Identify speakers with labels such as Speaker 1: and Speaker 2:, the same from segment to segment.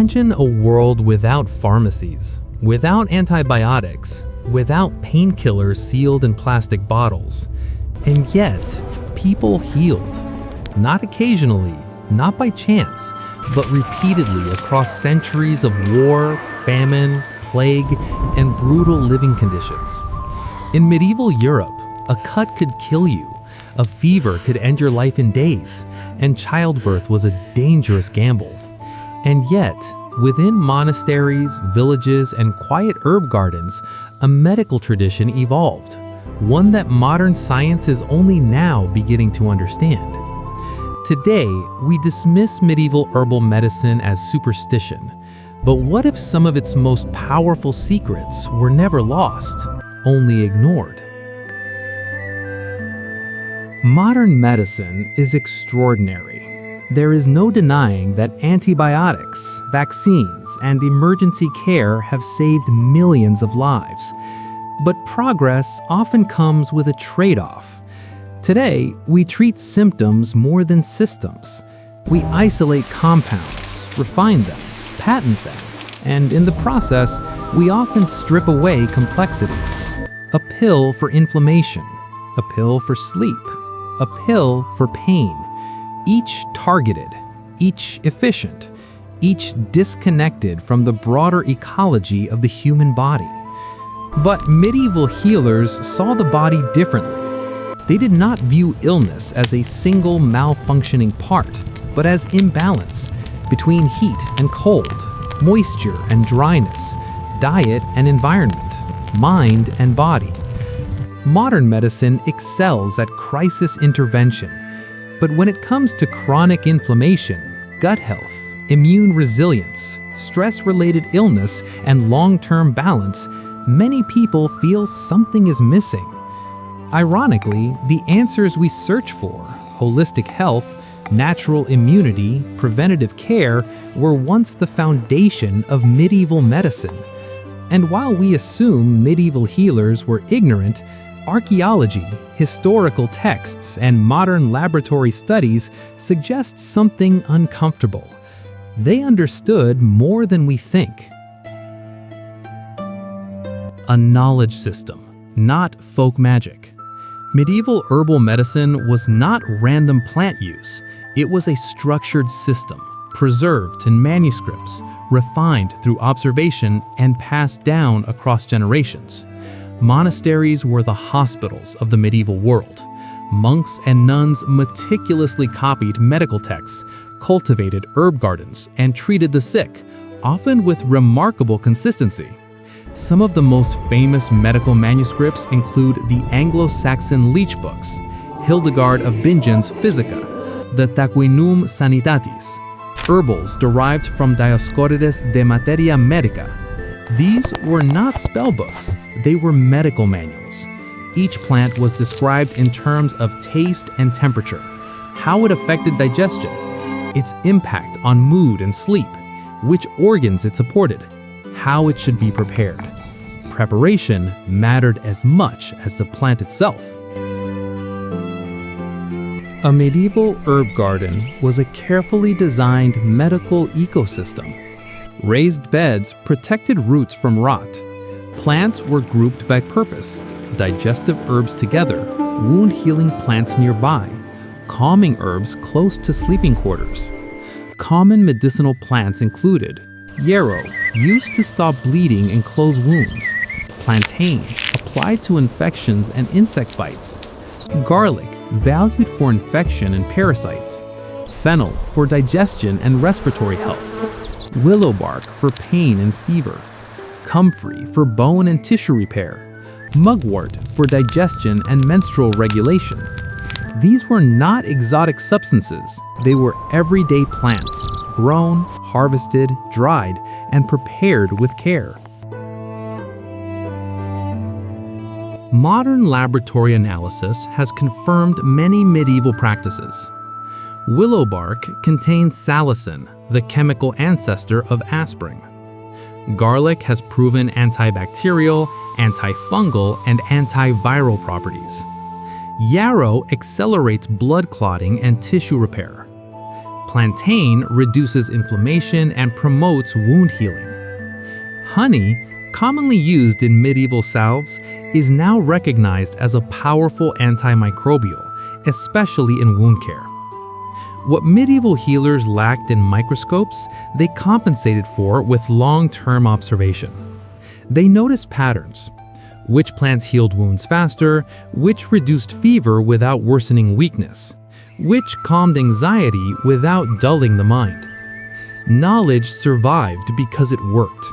Speaker 1: Imagine a world without pharmacies, without antibiotics, without painkillers sealed in plastic bottles, and yet people healed. Not occasionally, not by chance, but repeatedly across centuries of war, famine, plague, and brutal living conditions. In medieval Europe, a cut could kill you, a fever could end your life in days, and childbirth was a dangerous gamble. And yet, within monasteries, villages, and quiet herb gardens, a medical tradition evolved, one that modern science is only now beginning to understand. Today, we dismiss medieval herbal medicine as superstition, but what if some of its most powerful secrets were never lost, only ignored? Modern medicine is extraordinary. There is no denying that antibiotics, vaccines, and emergency care have saved millions of lives. But progress often comes with a trade-off. Today, we treat symptoms more than systems. We isolate compounds, refine them, patent them, and in the process, we often strip away complexity. A pill for inflammation, a pill for sleep, a pill for pain. Each targeted, each efficient, each disconnected from the broader ecology of the human body. But medieval healers saw the body differently. They did not view illness as a single malfunctioning part, but as imbalance between heat and cold, moisture and dryness, diet and environment, mind and body. Modern medicine excels at crisis intervention, but when it comes to chronic inflammation, gut health, immune resilience, stress-related illness, and long-term balance, many people feel something is missing. Ironically, the answers we search for, holistic health, natural immunity, preventative care, were once the foundation of medieval medicine. And while we assume medieval healers were ignorant, archaeology, historical texts, and modern laboratory studies suggest something uncomfortable. They understood more than we think. A knowledge system, not folk magic. Medieval herbal medicine was not random plant use. It was a structured system, preserved in manuscripts, refined through observation, and passed down across generations. Monasteries were the hospitals of the medieval world. Monks and nuns meticulously copied medical texts, cultivated herb gardens, and treated the sick, often with remarkable consistency. Some of the most famous medical manuscripts include the Anglo-Saxon leech books, Hildegard of Bingen's Physica, the Taquinum Sanitatis, herbals derived from Dioscorides de Materia Medica. These were not spell books, they were medical manuals. Each plant was described in terms of taste and temperature, how it affected digestion, its impact on mood and sleep, which organs it supported, how it should be prepared. Preparation mattered as much as the plant itself. A medieval herb garden was a carefully designed medical ecosystem. Raised beds protected roots from rot. Plants were grouped by purpose, digestive herbs together, wound-healing plants nearby, calming herbs close to sleeping quarters. Common medicinal plants included yarrow, used to stop bleeding and close wounds, plantain, applied to infections and insect bites, garlic, valued for infection and parasites, fennel for digestion and respiratory health, willow bark for pain and fever, comfrey for bone and tissue repair, mugwort for digestion and menstrual regulation. These were not exotic substances, they were everyday plants, grown, harvested, dried, and prepared with care. Modern laboratory analysis has confirmed many medieval practices. Willow bark contains salicin, the chemical ancestor of aspirin. Garlic has proven antibacterial, antifungal, and antiviral properties. Yarrow accelerates blood clotting and tissue repair. Plantain reduces inflammation and promotes wound healing. Honey, commonly used in medieval salves, is now recognized as a powerful antimicrobial, especially in wound care. What medieval healers lacked in microscopes, they compensated for with long-term observation. They noticed patterns. Which plants healed wounds faster, which reduced fever without worsening weakness, which calmed anxiety without dulling the mind. Knowledge survived because it worked.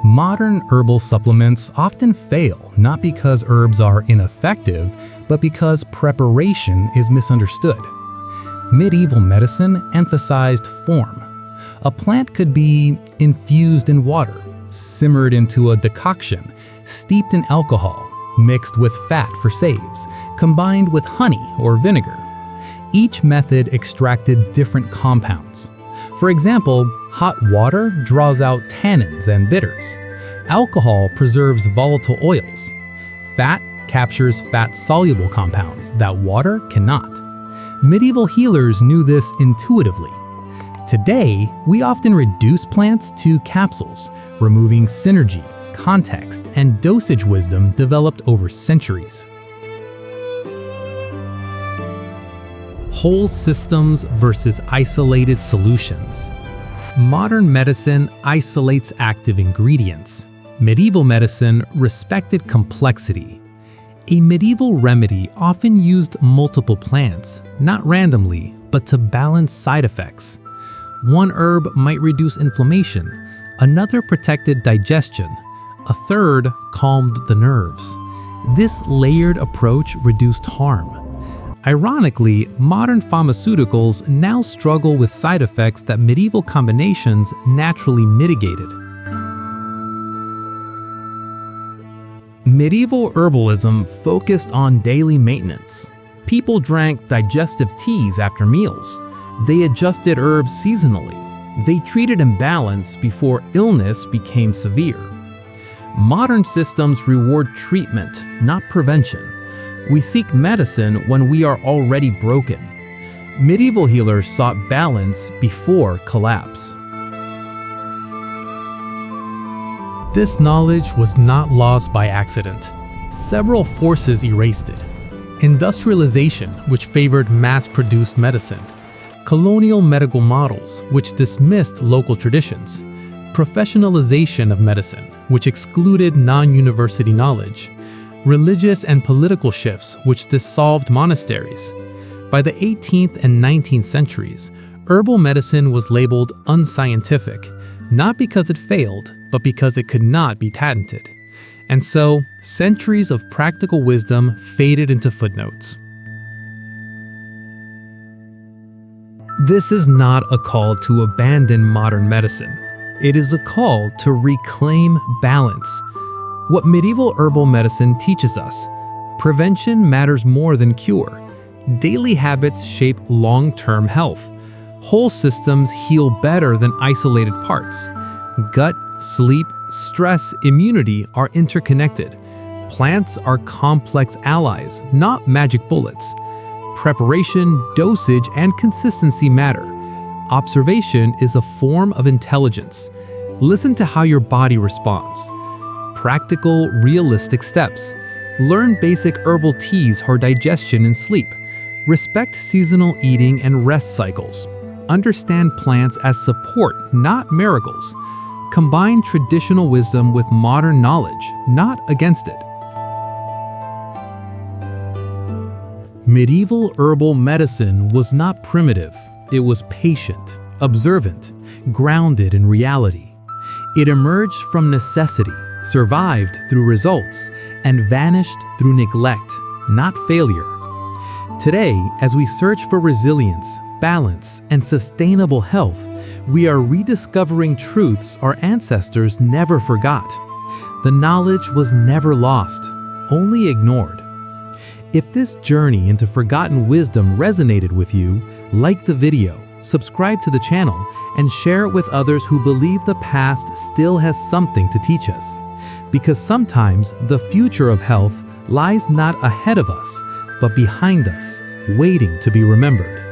Speaker 1: Modern herbal supplements often fail not because herbs are ineffective, but because preparation is misunderstood. Medieval medicine emphasized form. A plant could be infused in water, simmered into a decoction, steeped in alcohol, mixed with fat for saves, combined with honey or vinegar. Each method extracted different compounds. For example, hot water draws out tannins and bitters. Alcohol preserves volatile oils. Fat captures fat-soluble compounds that water cannot. Medieval healers knew this intuitively. Today, we often reduce plants to capsules, removing synergy, context, and dosage wisdom developed over centuries. Whole systems versus isolated solutions. Modern medicine isolates active ingredients. Medieval medicine respected complexity. A medieval remedy often used multiple plants, not randomly, but to balance side effects. One herb might reduce inflammation, another protected digestion, a third calmed the nerves. This layered approach reduced harm. Ironically, modern pharmaceuticals now struggle with side effects that medieval combinations naturally mitigated. Medieval herbalism focused on daily maintenance. People drank digestive teas after meals. They adjusted herbs seasonally. They treated imbalance before illness became severe. Modern systems reward treatment, not prevention. We seek medicine when we are already broken. Medieval healers sought balance before collapse. This knowledge was not lost by accident. Several forces erased it. Industrialization, which favored mass-produced medicine. Colonial medical models, which dismissed local traditions. Professionalization of medicine, which excluded non-university knowledge. Religious and political shifts, which dissolved monasteries. By the 18th and 19th centuries, herbal medicine was labeled unscientific, not because it failed, but because it could not be patented. And so, centuries of practical wisdom faded into footnotes. This is not a call to abandon modern medicine. It is a call to reclaim balance. What medieval herbal medicine teaches us: prevention matters more than cure. Daily habits shape long-term health. Whole systems heal better than isolated parts. Gut, sleep, stress, immunity are interconnected. Plants are complex allies, not magic bullets. Preparation, dosage, and consistency matter. Observation is a form of intelligence. Listen to how your body responds. Practical, realistic steps. Learn basic herbal teas for digestion and sleep. Respect seasonal eating and rest cycles. Understand plants as support, not miracles. Combine traditional wisdom with modern knowledge, not against it. Medieval herbal medicine was not primitive. It was patient, observant, grounded in reality. It emerged from necessity, survived through results, and vanished through neglect, not failure. Today, as we search for resilience, balance, and sustainable health, we are rediscovering truths our ancestors never forgot. The knowledge was never lost, only ignored. If this journey into forgotten wisdom resonated with you, like the video, subscribe to the channel, and share it with others who believe the past still has something to teach us. Because sometimes the future of health lies not ahead of us, but behind us, waiting to be remembered.